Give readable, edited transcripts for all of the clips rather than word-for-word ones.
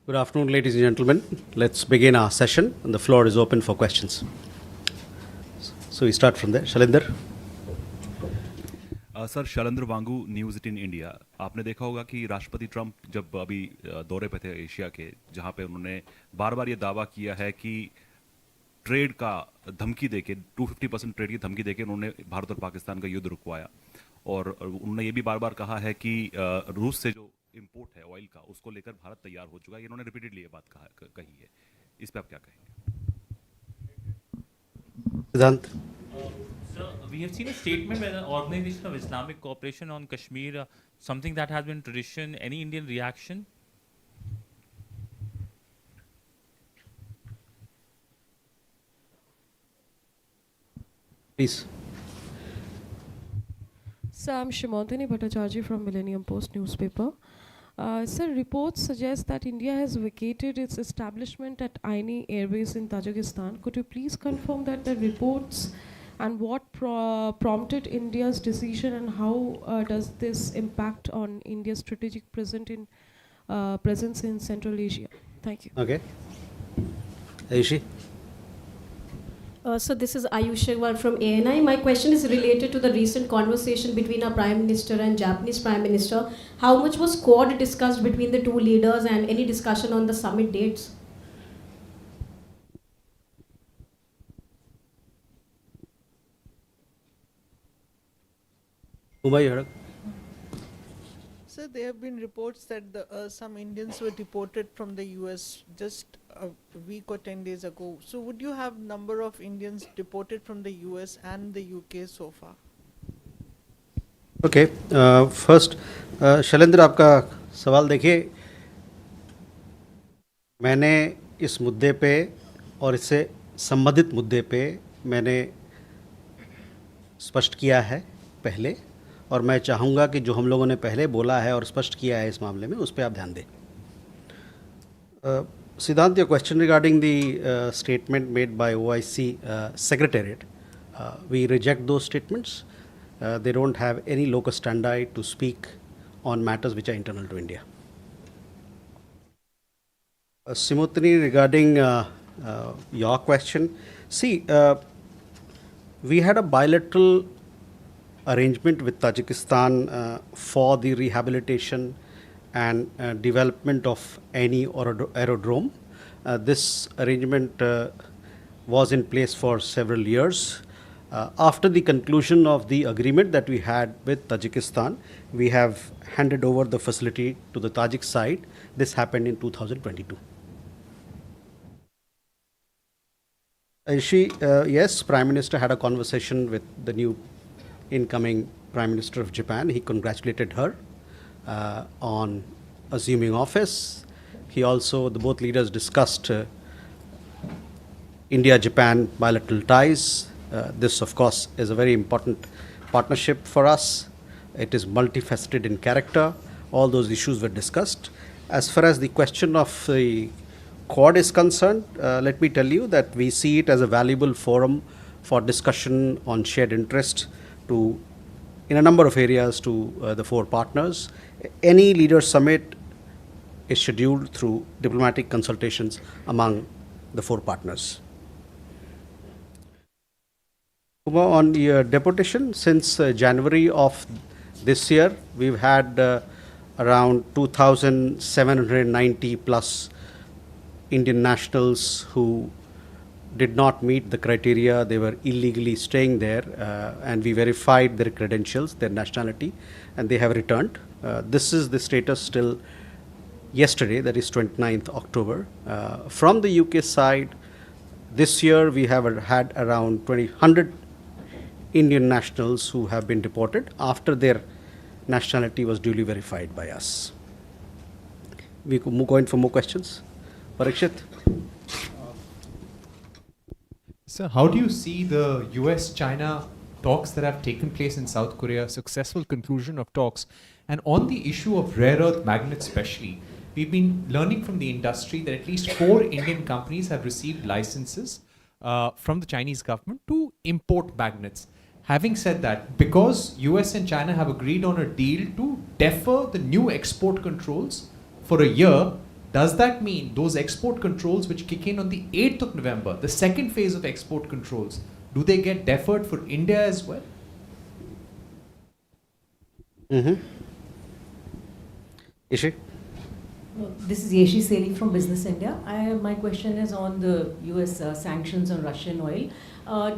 Good afternoon, ladies and gentlemen. Let's begin our session, and the floor is open for questions. So we start from there. Shalinder. Sir Shailendra Wangoo news 18 India. आपने देखा होगा कि राष्ट्रपति Trump जब अभी दौरे पे थे एशिया के, जहां पे उन्होंने बार बार ये दावा किया है कि ट्रेड का धमकी देके 250% ट्रेड की धमकी देके उन्होंने भारत और पाकिस्तान का युद्ध रुकवाया। और उन्होंने ये भी बार बार कहा है कि रूस से जो इम्पोर्ट है ऑयल का, उसको लेकर भारत तैयार हो चुका है। इन्होंने रिपीटेडली ये बात कही है। इस पर आप क्या कहेंगे? Siddhant. Sir, we have seen a statement by the Organization of Islamic Cooperation on Kashmir, something that has been tradition. Any Indian reaction? Please. Sir, I'm Shimantini Bhattacharjee from Millennium Post newspaper. Sir, reports suggest that India has vacated its establishment at Aini Airbase in Tajikistan. Could you please confirm that the reports and what prompted India's decision, and how does this impact on India's strategic presence in Central Asia? Thank you. Okay. Ayushi. So this is Ayush Agarwal from ANI. My question is related to the recent conversation between our Prime Minister and Japanese Prime Minister. How much was Quad discussed between the two leaders, and any discussion on the summit dates? Umay. Sir, there have been reports that some Indians were deported from the US just a week or 10 days ago. So would you have number of Indians deported from the US and the UK so far? Okay. First, Shailendra, आपका सवाल देखिए, मैंने इस मुद्दे पे और इससे संबंधित मुद्दे पे मैंने स्पष्ट किया है पहले, और मैं चाहूँगा कि जो हम लोगों ने पहले बोला है और स्पष्ट किया है इस मामले में, उस पर आप ध्यान दें। Siddhant, your question regarding the statement made by OIC Secretariat, we reject those statements. They don't have any locus standi to speak on matters which are internal to India. Simotini, regarding your question, see, we had a bilateral arrangement with Tajikistan for the rehabilitation and development of any aerodrome. This arrangement was in place for several years. After the conclusion of the agreement that we had with Tajikistan, we have handed over the facility to the Tajik side. This happened in 2022. Yes, Prime Minister had a conversation with the new incoming Prime Minister of Japan. He congratulated her on assuming office. He also, both leaders discussed India-Japan bilateral ties. This, of course, is a very important partnership for us. It is multifaceted in character. All those issues were discussed. As far as the question of the Quad is concerned, let me tell you that we see it as a valuable forum for discussion on shared interest in a number of areas to the four partners. Any leader summit is scheduled through diplomatic consultations among the four partners. On the deportation, since January of this year, we've had around 2,790 plus Indian nationals who did not meet the criteria. They were illegally staying there, and we verified their credentials, their nationality, and they have returned. This is the status till yesterday, that is 29th October. From the UK side, this year we have had around 100 Indian nationals who have been deported after their nationality was duly verified by us. We could move on for more questions. Parikshit. Sir, how do you see the US-China talks that have taken place in South Korea, successful conclusion of talks, and on the issue of rare earth magnets especially, we've been learning from the industry that at least 4 Indian companies have received licenses from the Chinese government to import magnets. Having said that, because US and China have agreed on a deal to defer the new export controls for a year, does that mean those export controls which kick in on the 8th of November, the second phase of export controls, do they get deferred for India as well? Ishi? This is Yeshi Seli from Business India. My question is on the US sanctions on Russian oil.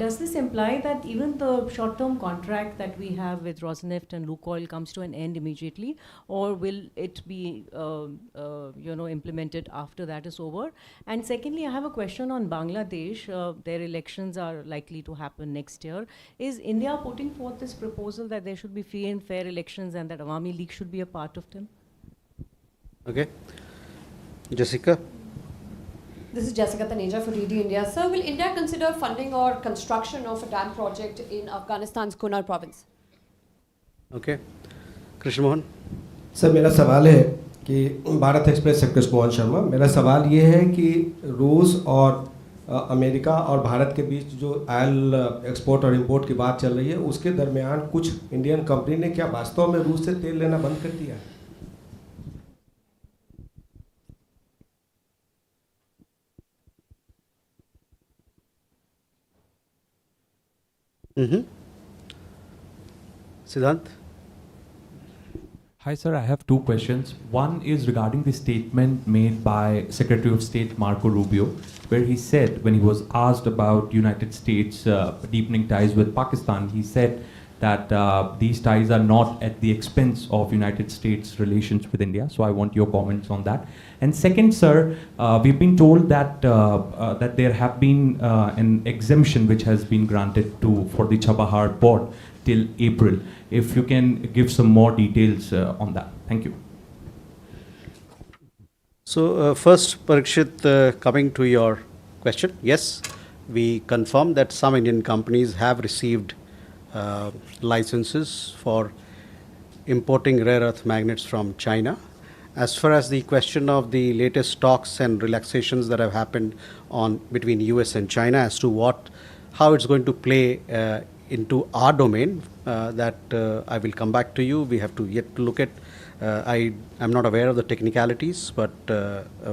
Does this imply that even the short-term contract that we have with Rosneft and Lukoil comes to an end immediately, or will it be implemented after that is over? And secondly, I have a question on Bangladesh. Their elections are likely to happen next year. Is India putting forth this proposal that there should be free and fair elections and that Awami League should be a part of them? Okay. Jessica? This is Jessica Taneja for DD India. Sir, will India consider funding or construction of a dam project in Afghanistan's Kunar province? Okay. Krishna Mohan? Sir मेरा सवाल है कि Bharat express से कृष्ण मोहन शर्मा, मेरा सवाल ये है कि रूस और अमेरिका और भारत के बीच जो ऑयल एक्सपोर्ट और इंपोर्ट की बात चल रही है, उसके दरमियान कुछ इंडियन कंपनी ने क्या वास्तव में रूस से तेल लेना बंद कर दिया है? Siddhant? Hi, sir. I have two questions. One is regarding the statement made by Secretary of State Marco Rubio, where he said, when he was asked about United States deepening ties with Pakistan, he said that these ties are not at the expense of United States relations with India. So I want your comments on that. And second, sir, we've been told that that there have been an exemption which has been granted for the Chabahar port till April. If you can give some more details on that. Thank you. So first, Parikshit, coming to your question, yes, we confirm that some Indian companies have received licenses for importing rare earth magnets from China. As far as the question of the latest talks and relaxations that have happened between US and China as to how it's going to play into our domain, that I will come back to you. We have to yet to look at. I'm not aware of the technicalities, but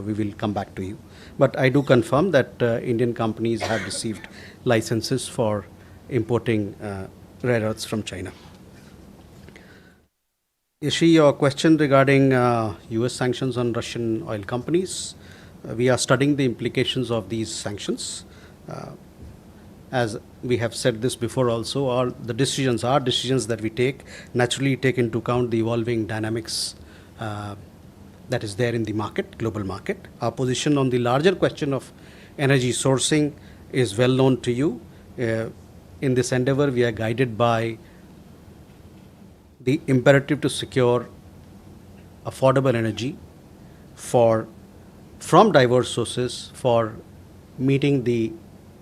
we will come back to you. But I do confirm that Indian companies have received licenses for importing rare earths from China. Ishi, your question regarding US sanctions on Russian oil companies. We are studying the implications of these sanctions. As we have said this before also, our decisions that we take naturally take into account the evolving dynamics that is there in the market, global market. Our position on the larger question of energy sourcing is well known to you. In this endeavor, we are guided by the imperative to secure affordable energy from diverse sources for meeting the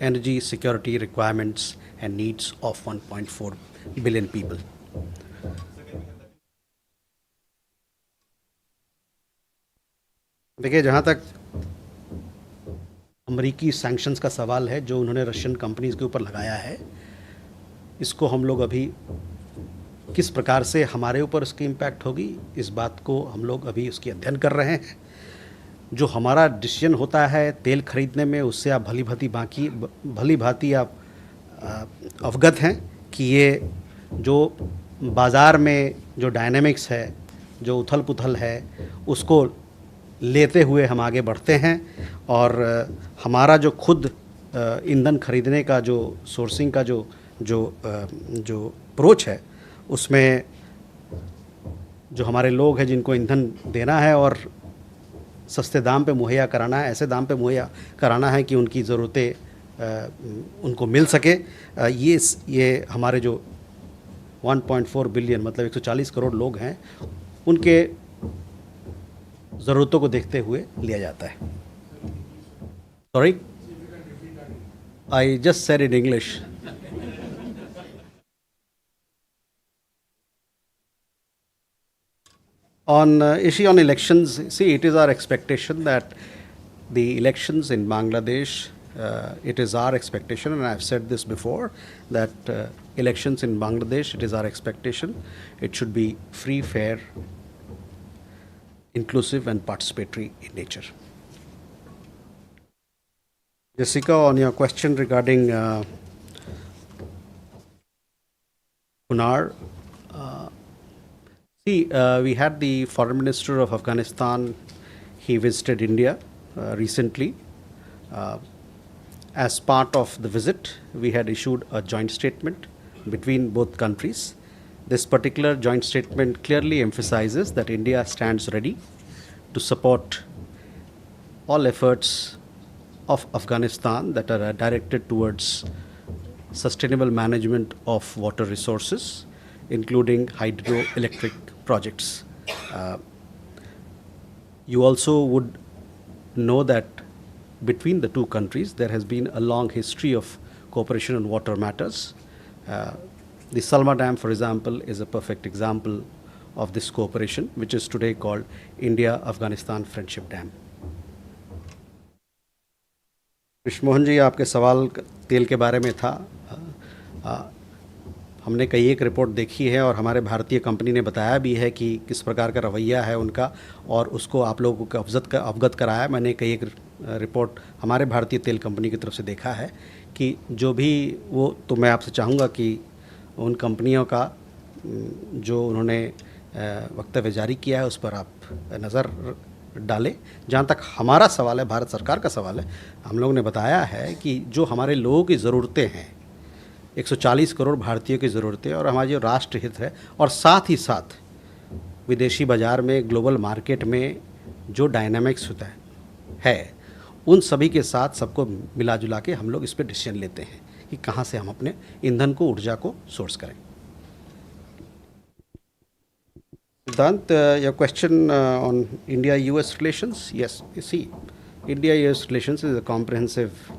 energy security requirements and needs of 1.4 billion people. देखिए, जहाँ तक अमेरिकी sanctions का सवाल है जो उन्होंने Russian companies के ऊपर लगाया है, इसको हम लोग अभी किस प्रकार से हमारे ऊपर इसकी इम्पैक्ट होगी, इस बात को हम लोग अभी उसकी अध्ययन कर रहे हैं. जो हमारा डिसीजन होता है तेल खरीदने में, उससे आप भली भांति आप अवगत हैं कि ये जो बाज़ार में जो डायनेमिक्स है, जो उथल पुथल है, उसको लेते हुए हम आगे बढ़ते हैं. और हमारा जो खुद ईंधन खरीदने का जो सोर्सिंग का जो अप्रोच है, उसमें जो हमारे लोग हैं जिनको ईंधन देना है और सस्ते दाम पे मुहैया कराना है, ऐसे दाम पे मुहैया कराना है कि उनकी ज़रूरतें उनको मिल सके, ये हमारे जो 1.4 बिलियन मतलब 140 करोड़ लोग हैं, उनके ज़रूरतों को देखते हुए लिया जाता है. Sorry, I just said in English. On issue on elections, see, it is our expectation that the elections in Bangladesh, it is our expectation, and I've said this before, that elections in Bangladesh, it is our expectation, it should be free, fair, inclusive and participatory in nature. Jessica, on your question regarding Kunar, we had the foreign minister of Afghanistan. He visited India recently. As part of the visit, we had issued a joint statement between both countries. This particular joint statement clearly emphasizes that India stands ready to support all efforts of Afghanistan that are directed towards sustainable management of water resources, including hydroelectric projects. You also would know that between the two countries there has been a long history of cooperation on water matters. The Salma Dam, for example, is a perfect example of this cooperation, which is today called India-Afghanistan Friendship Dam. Krishna Mohan ji, आपके सवाल तेल के बारे में था। हमने कई एक रिपोर्ट देखी है और हमारे भारतीय कंपनी ने बताया भी है कि किस प्रकार का रवैया है उनका, और उसको आप लोगों को अवगत कराया। मैंने कई एक रिपोर्ट हमारे भारतीय तेल कंपनी की तरफ से देखा है कि जो भी वो, तो मैं आपसे चाहूँगा कि उन कंपनियों का जो उन्होंने वक्तव्य जारी किया है उस पर आप नज़र डालें। जहाँ तक हमारा सवाल है, भारत सरकार का सवाल है, हम लोगों ने बताया है कि जो हमारे लोगों की ज़रूरतें हैं, 140 करोड़ भारतीयों की ज़रूरतें और हमारा जो राष्ट्र हित है, और साथ ही साथ विदेशी बाज़ार में, ग्लोबल मार्केट में जो डायनामिक्स होता है, उन सभी के साथ सबको मिला जुला के हम लोग इस पर डिसीजन लेते हैं कि कहाँ से हम अपने ईंधन को, ऊर्जा को सोर्स करें। Siddhant, your question on India-US relations, yes, you see, India-US relations is a comprehensive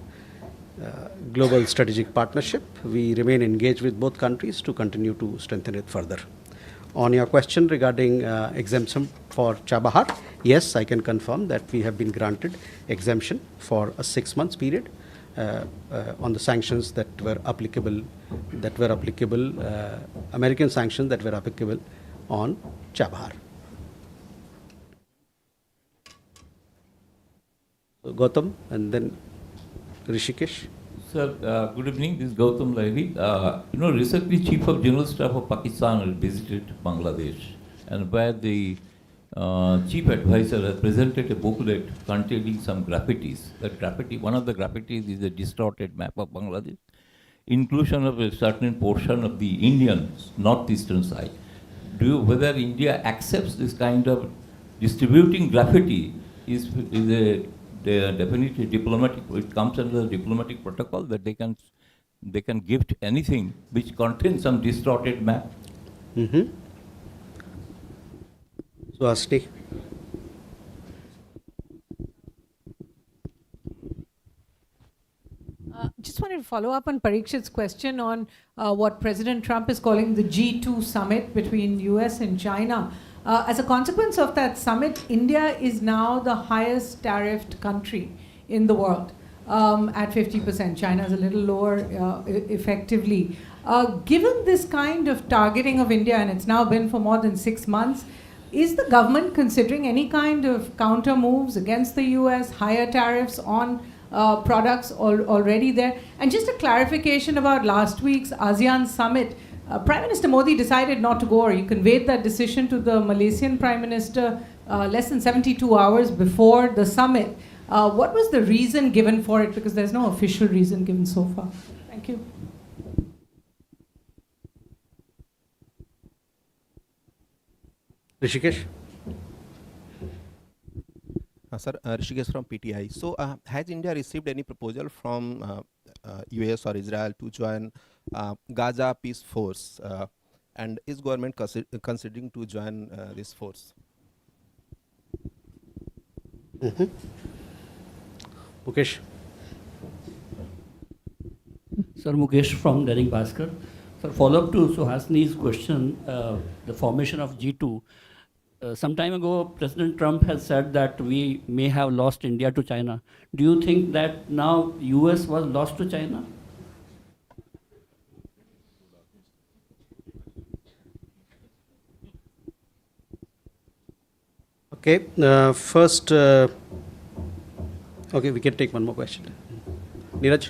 global strategic partnership. We remain engaged with both countries to continue to strengthen it further. On your question regarding exemption for Chabahar, yes, I can confirm that we have been granted exemption for a 6 months period on the sanctions that were applicable, American sanctions that were applicable on Chabahar. Gautam and then Rishikesh. Sir, good evening. This is Gautam Lahiri. Recently Chief of General Staff of Pakistan visited Bangladesh, and where the Chief Advisor has presented a booklet containing some graffitis. That graffiti, one of the graffitis is a distorted map of Bangladesh, inclusion of a certain portion of the Indian northeastern side. Whether India accepts this kind of distributing graffiti is a definitely diplomatic. It comes under the diplomatic protocol that they can gift anything which contains some distorted map. Mm-hmm. So, Asti. Just wanted to follow up on Parikshit's question on what President Trump is calling the G2 summit between US and China. As a consequence of that summit, India is now the highest tariffed country in the world at 50%. China is a little lower effectively. Given this kind of targeting of India, and it's now been for more than 6 months, is the government considering any kind of counter moves against the US, higher tariffs on products already there? And just a clarification about last week's ASEAN summit. Prime Minister Modi decided not to go, or he conveyed that decision to the Malaysian Prime Minister less than 72 hours before the summit. What was the reason given for it? Because there's no official reason given so far. Thank you. Rishikesh. Sir, Rishikesh from PTI. So, has India received any proposal from US or Israel to join Gaza Peace Force? And is government considering to join this force? Mm-hmm. Mukesh. Sir, Mukesh from Dainik Bhaskar. Sir, follow up to Suhasini's question, the formation of G2. Some time ago, President Trump has said that we may have lost India to China. Do you think that now US was lost to China? Okay, first, okay, we can take one more question. Neeraj.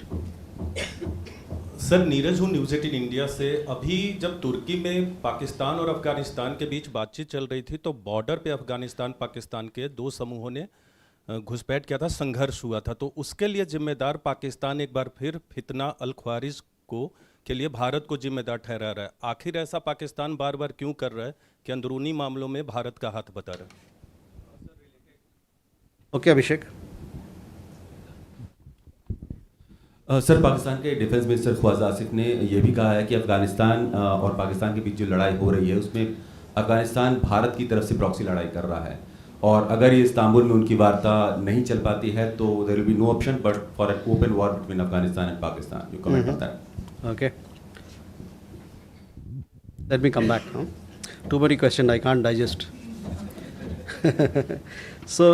Sir Neeraj हूँ news 18 India से। अभी जब तुर्की में पाकिस्तान और अफगानिस्तान के बीच बातचीत चल रही थी तो बॉर्डर पे अफगानिस्तान पाकिस्तान के दो समूहों ने घुसपैठ किया था, संघर्ष हुआ था, तो उसके लिए जिम्मेदार पाकिस्तान एक बार फिर फितना अल ख्वारिज को के लिए भारत को जिम्मेदार ठहरा रहा है। आखिर ऐसा पाकिस्तान बार बार क्यों कर रहा है कि अंदरूनी मामलों में भारत का हाथ बता रहा है? ओके अभिषेक। सर, पाकिस्तान के डिफेंस मिनिस्टर ख्वाजा आसिफ ने यह भी कहा है कि अफगानिस्तान और पाकिस्तान के बीच जो लड़ाई हो रही है उसमें अफगानिस्तान भारत की तरफ से प्रॉक्सी लड़ाई कर रहा है, और अगर ये इस्तांबुल में उनकी वार्ता नहीं चल पाती है तो there will be no option but for an open war between Afghanistan and Pakistan. You comment on that? Okay. Let me come back now. Too many questions I can't digest. So,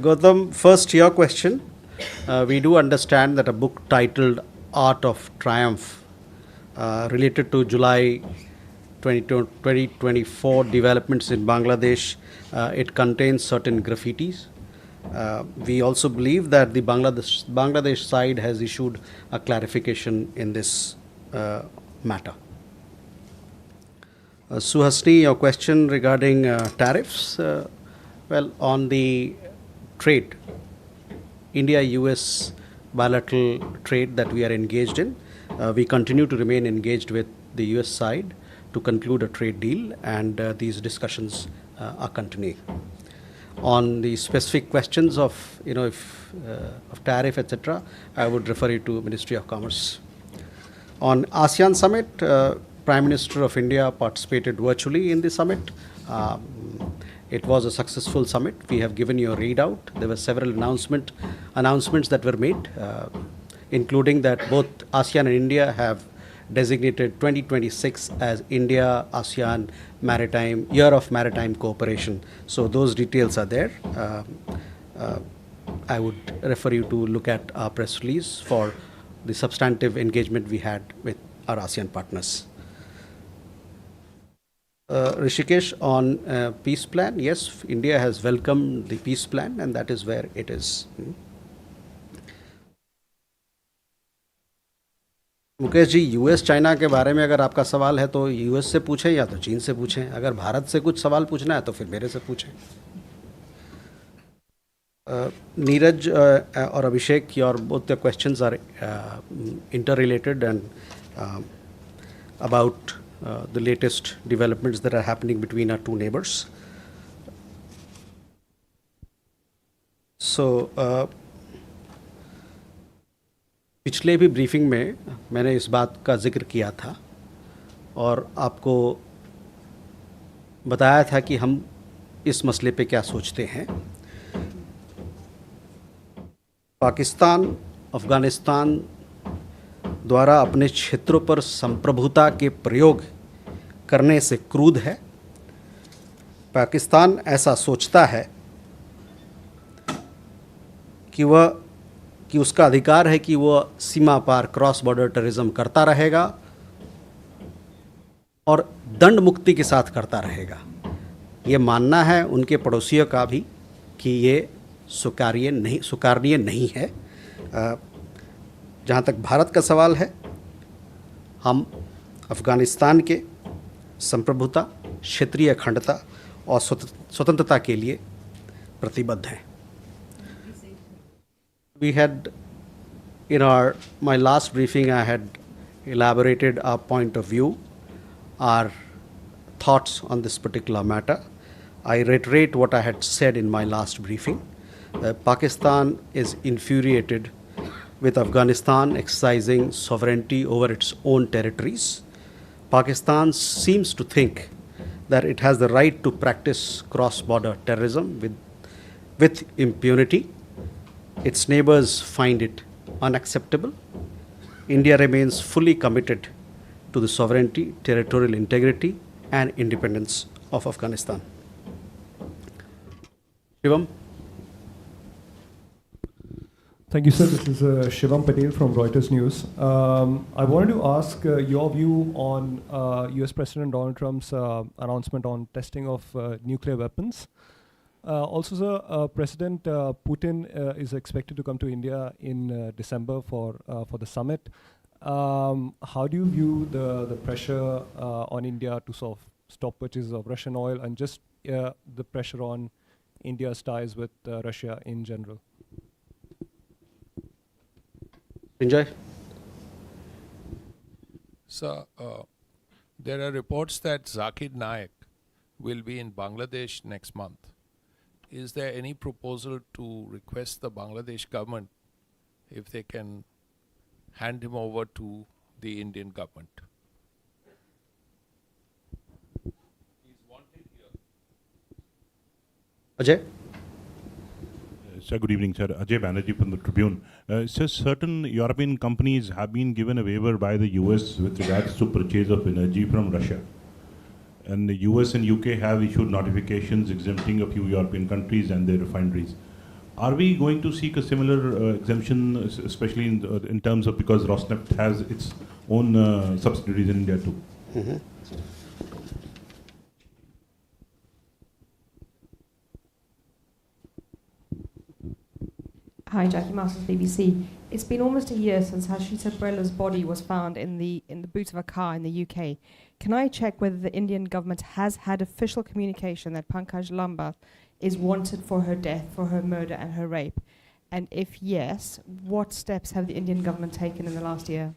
Gautam, first your question. We do understand that a book titled Art of Triumph related to July 2024 developments in Bangladesh, it contains certain graffitis. We also believe that the Bangladesh side has issued a clarification in this matter. Suhasini, your question regarding tariffs. Well, on the trade, India-US bilateral trade that we are engaged in, we continue to remain engaged with the US side to conclude a trade deal, and these discussions are continuing. On the specific questions of, of tariff, etc., I would refer you to Ministry of Commerce. On ASEAN Summit, Prime Minister of India participated virtually in the summit. It was a successful summit. We have given you a readout. There were several announcements that were made, including that both ASEAN and India have designated 2026 as India-ASEAN Year of Maritime Cooperation. So those details are there. I would refer you to look at our press release for the substantive engagement we had with our ASEAN partners. Rishikesh, on peace plan, yes, India has welcomed the peace plan, and that is where it is. Mukesh ji, US China के बारे में अगर आपका सवाल है तो US से पूछें या तो चीन से पूछें। अगर भारत से कुछ सवाल पूछना है तो फिर मेरे से पूछें। नीरज और अभिषेक, your both the questions are interrelated and about the latest developments that are happening between our two neighbors. So, पिछले भी ब्रीफिंग में मैंने इस बात का जिक्र किया था और आपको बताया था कि हम इस मसले पे क्या सोचते हैं। पाकिस्तान अफ़गानिस्तान द्वारा अपने क्षेत्रों पर संप्रभुता के प्रयोग करने से क्रुद्ध है। पाकिस्तान ऐसा सोचता है कि उसका अधिकार है कि वह सीमा पार क्रॉस बॉर्डर टेररिज्म करता रहेगा और दंड मुक्ति के साथ करता रहेगा। ये मानना है उनके पड़ोसियों का भी कि ये स्वीकार्य नहीं है। जहाँ तक भारत का सवाल है, हम अफ़गानिस्तान के संप्रभुता, क्षेत्रीय अखंडता और स्वतंत्रता के लिए प्रतिबद्ध हैं। We had, in my last briefing, I had elaborated our point of view, our thoughts on this particular matter. I reiterate what I had said in my last briefing. Pakistan is infuriated with Afghanistan exercising sovereignty over its own territories. Pakistan seems to think that it has the right to practice cross-border terrorism with impunity. Its neighbors find it unacceptable. India remains fully committed to the sovereignty, territorial integrity, and independence of Afghanistan. Shivam? Thank you, sir. This is Shivam Patel from Reuters News. I wanted to ask your view on US President Donald Trump's announcement on testing of nuclear weapons. Also, sir, President Putin is expected to come to India in December for the summit. How do you view the pressure on India to sort of stop purchases of Russian oil and just the pressure on India's ties with Russia in general? Enjoy. So, there are reports that Zakir Naik will be in Bangladesh next month. Is there any proposal to request the Bangladesh government if they can hand him over to the Indian government? Ajay? Sir, good evening, sir. Ajay Banerjee from the Tribune. Sir, certain European companies have been given a waiver by the US with regards to purchase of energy from Russia. And the US and UK have issued notifications exempting a few European countries and their refineries. Are we going to seek a similar exemption, especially in terms of, because Rosneft has its own subsidiaries in India too? Mm-hmm. Hi, Jackie Masters, BBC. It's been almost a year since Harshita Brella's body was found in the boot of a car in the UK. Can I check whether the Indian government has had official communication that Pankaj Lambath is wanted for her death, for her murder and her rape? And if yes, what steps have the Indian government taken in the last year?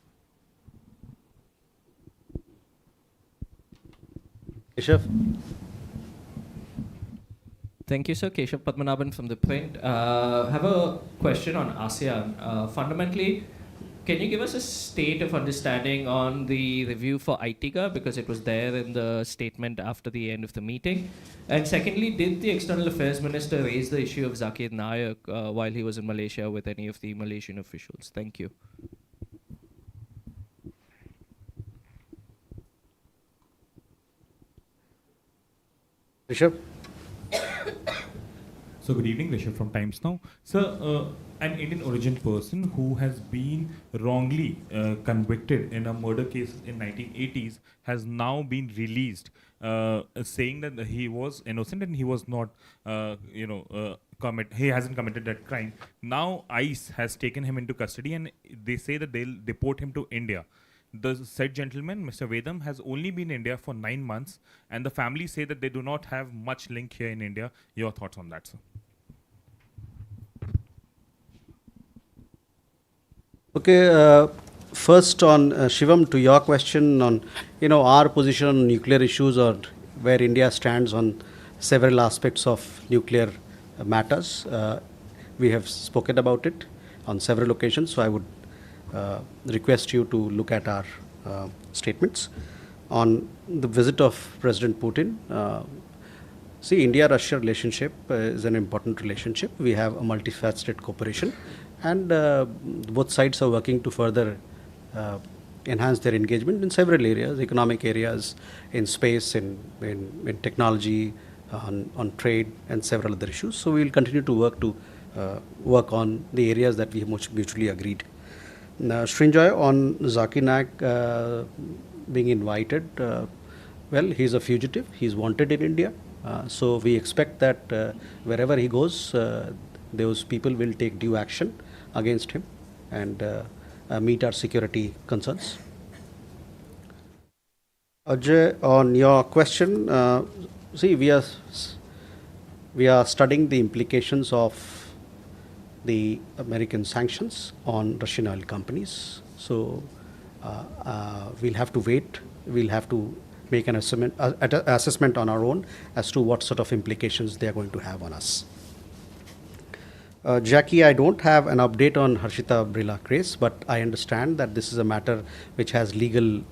Keshav? Thank you, sir. Keshav Padmanabhan from The Print. Have a question on ASEAN. Fundamentally, can you give us a state of understanding on the review for ITIGA, because it was there in the statement after the end of the meeting? And secondly, did the External Affairs Minister raise the issue of Zakir Naik while he was in Malaysia with any of the Malaysian officials? Thank you. Rishabh? So good evening, Rishabh from Times Now. Sir, an Indian origin person who has been wrongly convicted in a murder case in 1980s has now been released, saying that he was innocent and he was not, he hasn't committed that crime. Now ICE has taken him into custody and they say that they'll deport him to India. The said gentleman, Mr. Vedam, has only been in India for 9 months, and the family say that they do not have much link here in India. Your thoughts on that, sir? Okay, first on Shivam, to your question on, our position on nuclear issues or where India stands on several aspects of nuclear matters. We have spoken about it on several occasions, so I would request you to look at our statements. On the visit of President Putin, see, India-Russia relationship is an important relationship. We have a multifaceted cooperation, and both sides are working to further enhance their engagement in several areas, economic areas, in space, in technology, on trade, and several other issues. So we will continue to work on the areas that we have mutually agreed. Srinjoy, on Zakir Naik being invited, well, he's a fugitive. He's wanted in India. So we expect that wherever he goes, those people will take due action against him and meet our security concerns. Ajay, on your question, see, we are studying the implications of the American sanctions on Russian oil companies. So we'll have to wait. We'll have to make an assessment on our own as to what sort of implications they are going to have on us. Jackie, I don't have an update on Harshita Brilla case, but I understand that this is a matter which has legal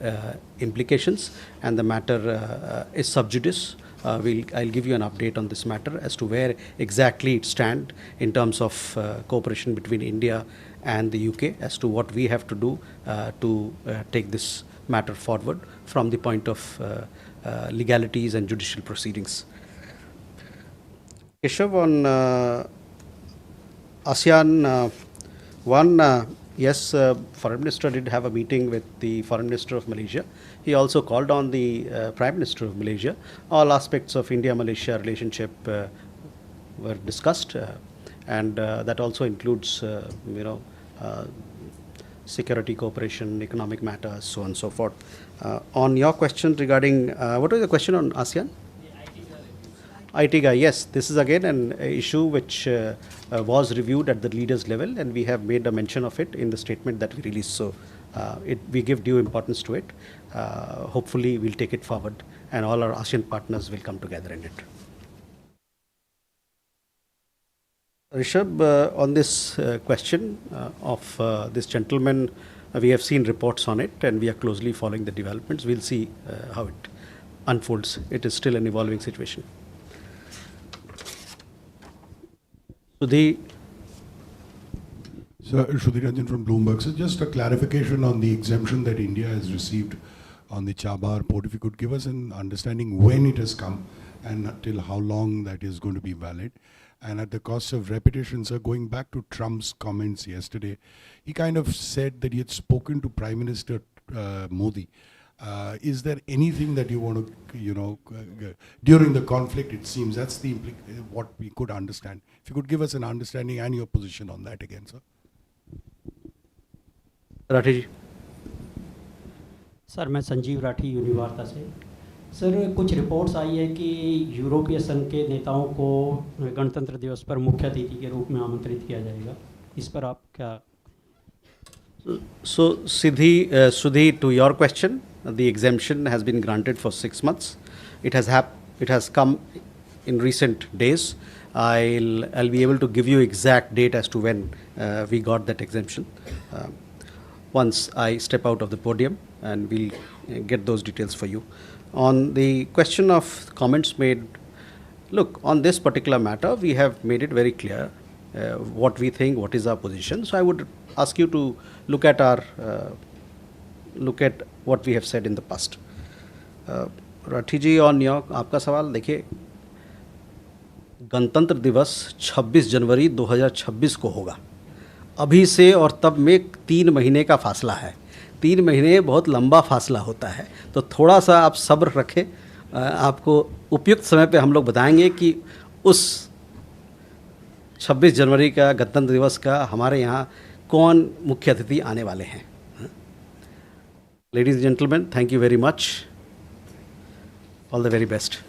implications, and the matter is sub judice. I'll give you an update on this matter as to where exactly it stands in terms of cooperation between India and the UK, as to what we have to do to take this matter forward from the point of legalities and judicial proceedings. Keshav, on ASEAN, yes, Foreign Minister did have a meeting with the Foreign Minister of Malaysia. He also called on the Prime Minister of Malaysia. All aspects of India-Malaysia relationship were discussed, and that also includes, security cooperation, economic matters, so on and so forth. On your question regarding, what was the question on ASEAN? ITGA, yes, this is again an issue which was reviewed at the leaders level, and we have made a mention of it in the statement that we released. So we give due importance to it. Hopefully we'll take it forward, and all our ASEAN partners will come together in it. Rishabh, on this question of this gentleman, we have seen reports on it, and we are closely following the developments. We'll see how it unfolds. It is still an evolving situation. Sudhi. Sir, Sudhi Ranjan from Bloomberg. So just a clarification on the exemption that India has received on the Chabar port. If you could give us an understanding when it has come and till how long that is going to be valid. And at the cost of repetition, sir, going back to Trump's comments yesterday, he kind of said that he had spoken to Prime Minister Modi. Is there anything that you want to, during the conflict, it seems, that's the what we could understand. If you could give us an understanding and your position on that again, sir. Rathi ji. Sir मैं संजीव राठी यूनिवार्ता से। Sir कुछ reports आई है कि यूरोपीय संघ के नेताओं को गणतंत्र दिवस पर मुख्य अतिथि के रूप में आमंत्रित किया जाएगा, इस पर आप क्या? So Sudhi, to your question, the exemption has been granted for 6 months. It has come in recent days. I'll be able to give you exact date as to when we got that exemption. Once I step out of the podium, and we'll get those details for you. On the question of comments made, look, on this particular matter, we have made it very clear what we think, what is our position. So I would ask you to look at what we have said in the past. Rathi ji, on your आपका सवाल, देखिए, गणतंत्र दिवस 26 जनवरी 2026 को होगा। अभी से और तब में 3 महीने का फासला है। 3 महीने बहुत लंबा फासला होता है, तो थोड़ा सा आप सब्र रखें। आपको उपयुक्त समय पे हम लोग बताएंगे कि उस 26 जनवरी का गणतंत्र दिवस का हमारे यहाँ कौन मुख्य अतिथि आने वाले हैं। Ladies and gentlemen, thank you very much. All the very best.